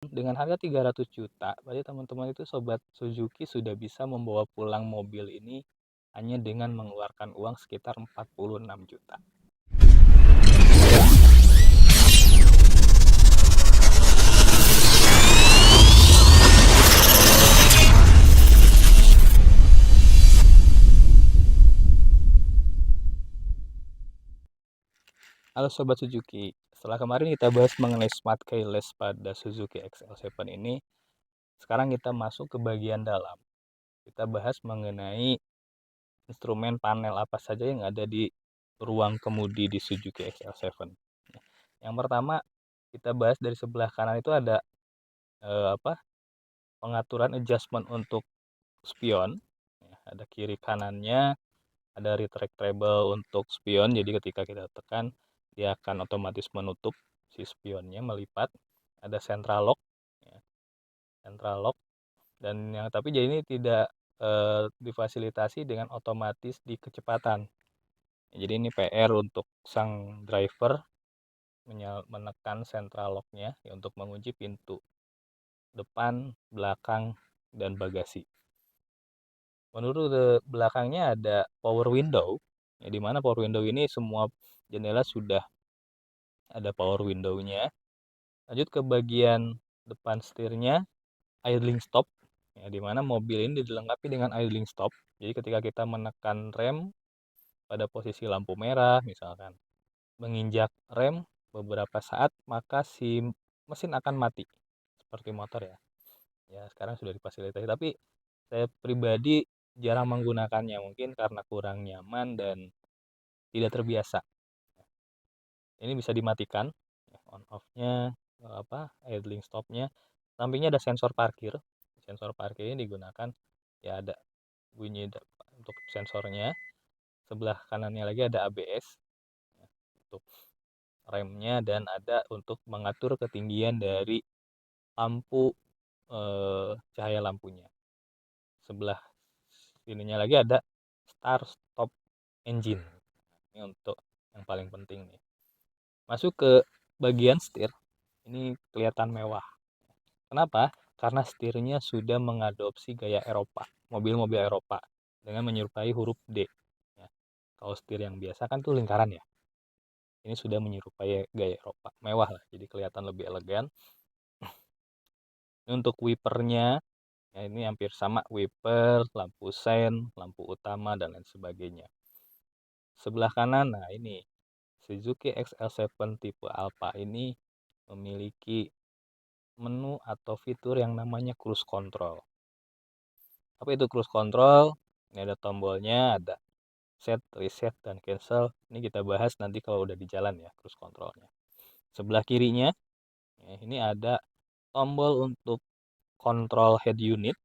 dengan harga 300 juta, berarti teman-teman itu sobat Suzuki sudah bisa membawa pulang mobil ini hanya dengan mengeluarkan uang sekitar 46 juta. Halo Sobat Suzuki, setelah kemarin kita bahas mengenai Smart Keyless pada Suzuki XL7 ini, sekarang kita masuk ke bagian dalam. Kita bahas mengenai instrumen panel apa saja yang ada di ruang kemudi di Suzuki XL7. Yang pertama, kita bahas dari sebelah kanan itu ada pengaturan adjustment untuk spion. Ada kiri kanannya, ada retractable untuk spion, jadi ketika kita tekan dia akan otomatis menutup si spionnya, melipat. Ada central lock, ya, central lock, dan yang tapi jadi ini tidak difasilitasi dengan otomatis di kecepatan. Jadi ini PR untuk sang driver menekan central locknya ya, untuk mengunci pintu depan, belakang, dan bagasi. Menurut belakangnya ada power window, ya, di mana power window ini semua jendela sudah ada power window-nya. Lanjut ke bagian depan setirnya, idling stop, ya, di mana mobil ini dilengkapi dengan idling stop. Jadi ketika kita menekan rem pada posisi lampu merah, misalkan menginjak rem beberapa saat, maka si mesin akan mati, seperti motor ya. Ya sekarang sudah difasilitasi, tapi saya pribadi jarang menggunakannya, mungkin karena kurang nyaman dan tidak terbiasa. Ini bisa dimatikan, on off-nya, idling stop-nya. Sampingnya ada sensor parkir. Sensor parkir ini digunakan, ya ada bunyi untuk sensornya. Sebelah kanannya lagi ada ABS, ya, untuk remnya, dan ada untuk mengatur ketinggian dari lampu, cahaya lampunya. Sebelah sininya lagi ada start stop engine. Ini untuk yang paling penting nih. Masuk ke bagian setir, ini kelihatan mewah. Kenapa? Karena setirnya sudah mengadopsi gaya Eropa, mobil-mobil Eropa, dengan menyerupai huruf D. Ya. Kalau setir yang biasa kan tuh lingkaran ya. Ini sudah menyerupai gaya Eropa, mewah lah, jadi kelihatan lebih elegan. Ini untuk wipernya, ya ini hampir sama, wiper, lampu sen, lampu utama, dan lain sebagainya. Sebelah kanan, nah ini Suzuki XL7 tipe Alpha ini memiliki menu atau fitur yang namanya cruise control. Apa itu cruise control? Ini ada tombolnya, ada set, reset, dan cancel. Ini kita bahas nanti kalau udah di jalan ya, cruise controlnya. Sebelah kirinya, ya, ini ada tombol untuk kontrol head unit,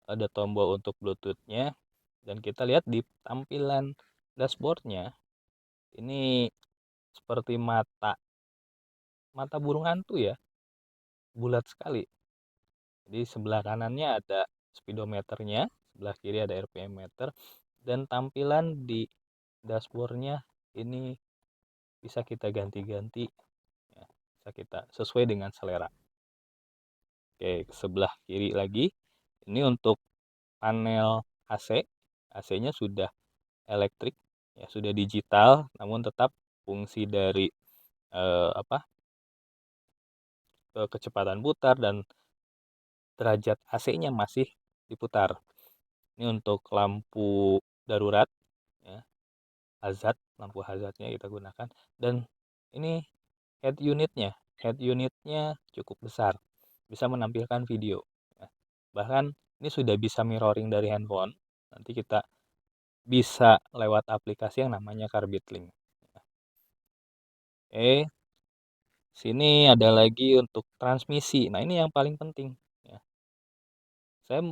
ada tombol untuk Bluetooth-nya, dan kita lihat di tampilan dashboard-nya, ini seperti mata burung hantu ya, bulat sekali. Jadi sebelah kanannya ada speedometernya, sebelah kiri ada RPM meter, dan tampilan di dashboardnya ini bisa kita ganti-ganti, ya, bisa kita sesuai dengan selera. Oke, sebelah kiri lagi, ini untuk panel AC, AC-nya sudah elektrik, ya sudah digital, namun tetap fungsi dari kecepatan putar dan derajat AC-nya masih diputar. Ini untuk lampu darurat, ya, hazard, lampu hazardnya kita gunakan. Dan ini head unitnya cukup besar, bisa menampilkan video, ya. Bahkan ini sudah bisa mirroring dari handphone. Nanti kita bisa lewat aplikasi yang namanya CarBeatLink. Oke, sini ada lagi untuk transmisi. Nah ini yang paling penting, ya. Saya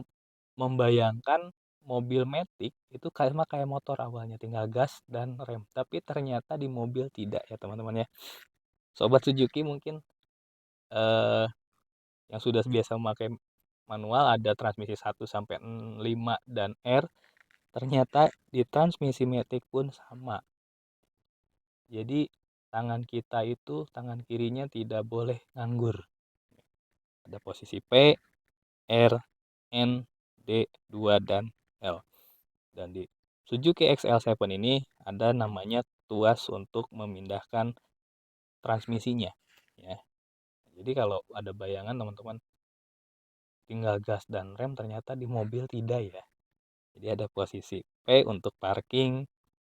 membayangkan mobil Matic itu kayak motor awalnya, tinggal gas dan rem. Tapi ternyata di mobil tidak ya teman-teman ya. Sobat Suzuki mungkin eh, yang sudah biasa memakai manual ada transmisi 1 sampai 5 dan R. Ternyata di transmisi Matic pun sama. Jadi tangan kita itu, tangan kirinya tidak boleh nganggur. Ada posisi P, R, N, D, 2, dan L. Dan di Suzuki XL7 ini ada namanya tuas untuk memindahkan transmisinya, ya. Jadi kalau ada bayangan teman-teman tinggal gas dan rem, ternyata di mobil tidak, ya. Jadi ada posisi P untuk parking,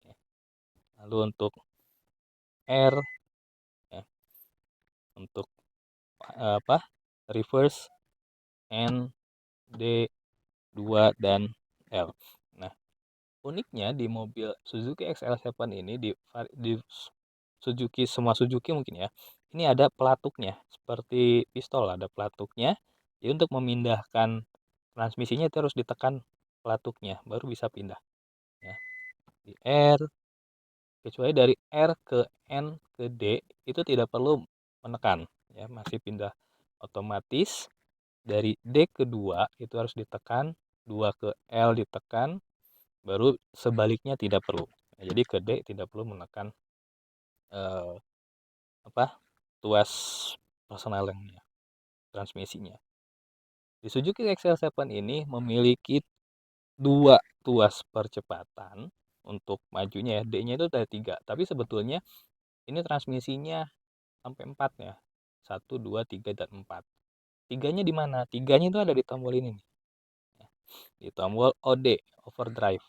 ya. Lalu untuk R, ya, untuk reverse, N, D, 2, dan L. Nah, uniknya di mobil Suzuki XL7 ini di Suzuki, semua Suzuki mungkin, ya, ini ada pelatuknya seperti pistol, ada pelatuknya. Jadi untuk memindahkan transmisinya itu harus ditekan pelatuknya baru bisa pindah, ya. Di R, kecuali dari R ke N ke D itu tidak perlu menekan, ya, masih pindah otomatis. Dari D ke 2 itu harus ditekan, 2 ke L ditekan, baru sebaliknya tidak perlu. Nah, jadi ke D tidak perlu menekan eh, tuas persnelingnya, transmisinya. Di Suzuki XL7 ini memiliki 2 tuas percepatan untuk majunya, ya. D-nya itu ada 3, tapi sebetulnya ini transmisinya sampai 4, ya. 1, 2, 3, dan 4. Tiganya di mana? Tiganya itu ada di tombol ini nih. Di tombol OD, overdrive.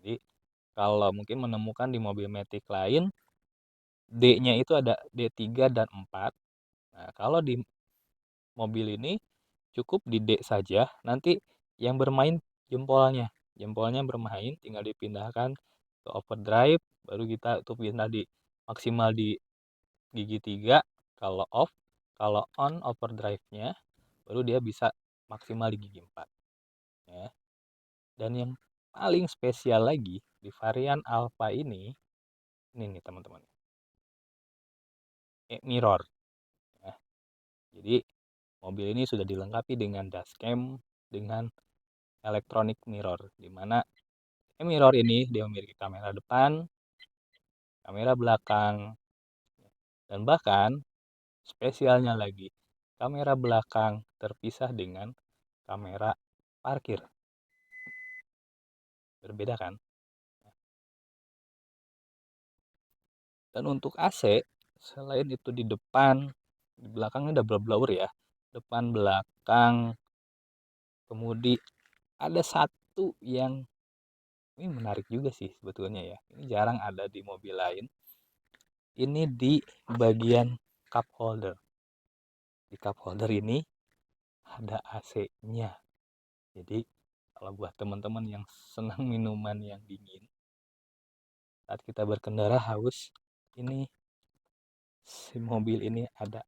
Jadi kalau mungkin menemukan di mobil Matic lain, D-nya itu ada D3 dan 4. Nah, kalau di mobil ini cukup di D saja, nanti yang bermain jempolnya. Jempolnya bermain, tinggal dipindahkan ke overdrive, baru kita itu pindah di maksimal di gigi 3 kalau off, kalau on overdrive-nya baru dia bisa maksimal di gigi 4, ya. Dan yang paling spesial lagi di varian Alfa ini nih teman-teman, mirror, ya. Jadi mobil ini sudah dilengkapi dengan dashcam dengan electronic mirror, di mana mirror ini dia memiliki kamera depan, kamera belakang, dan bahkan spesialnya lagi, kamera belakang terpisah dengan kamera parkir. Berbeda kan? Dan untuk AC, selain itu di depan, di belakangnya double blower, ya. Depan, belakang, kemudi. Ada satu yang ini menarik juga sih sebetulnya, ya. Ini jarang ada di mobil lain. Ini di bagian cup holder. Di cup holder ini ada AC-nya. Jadi kalau buat teman-teman yang senang minuman yang dingin, saat kita berkendara haus, ini si mobil ini ada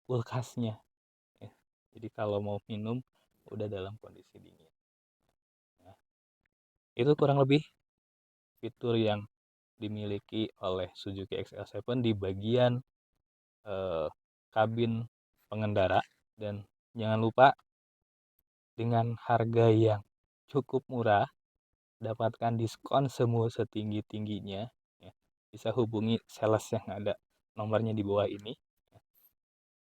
kulkasnya, ya. Jadi kalau mau minum udah dalam kondisi dingin. Nah, itu kurang lebih fitur yang dimiliki oleh Suzuki XL7 di bagian kabin pengendara. Dan jangan lupa, dengan harga yang cukup murah, dapatkan diskon semua setinggi-tingginya, ya. Bisa hubungi sales yang ada nomornya di bawah ini.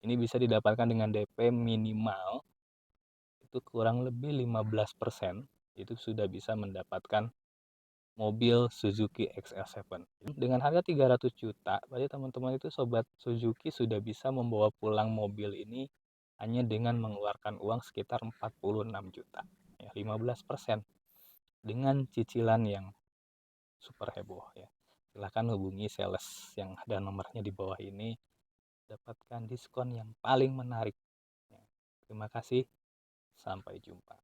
Ini bisa didapatkan dengan DP minimal itu kurang lebih 15%, itu sudah bisa mendapatkan mobil Suzuki XL7. Dengan harga 300 juta, berarti teman-teman itu sobat Suzuki sudah bisa membawa pulang mobil ini hanya dengan mengeluarkan uang sekitar 46 juta. Ya, 15% dengan cicilan yang super heboh, ya. Silahkan hubungi sales yang ada nomornya di bawah ini, dapatkan diskon yang paling menarik, ya. Terima kasih, sampai jumpa.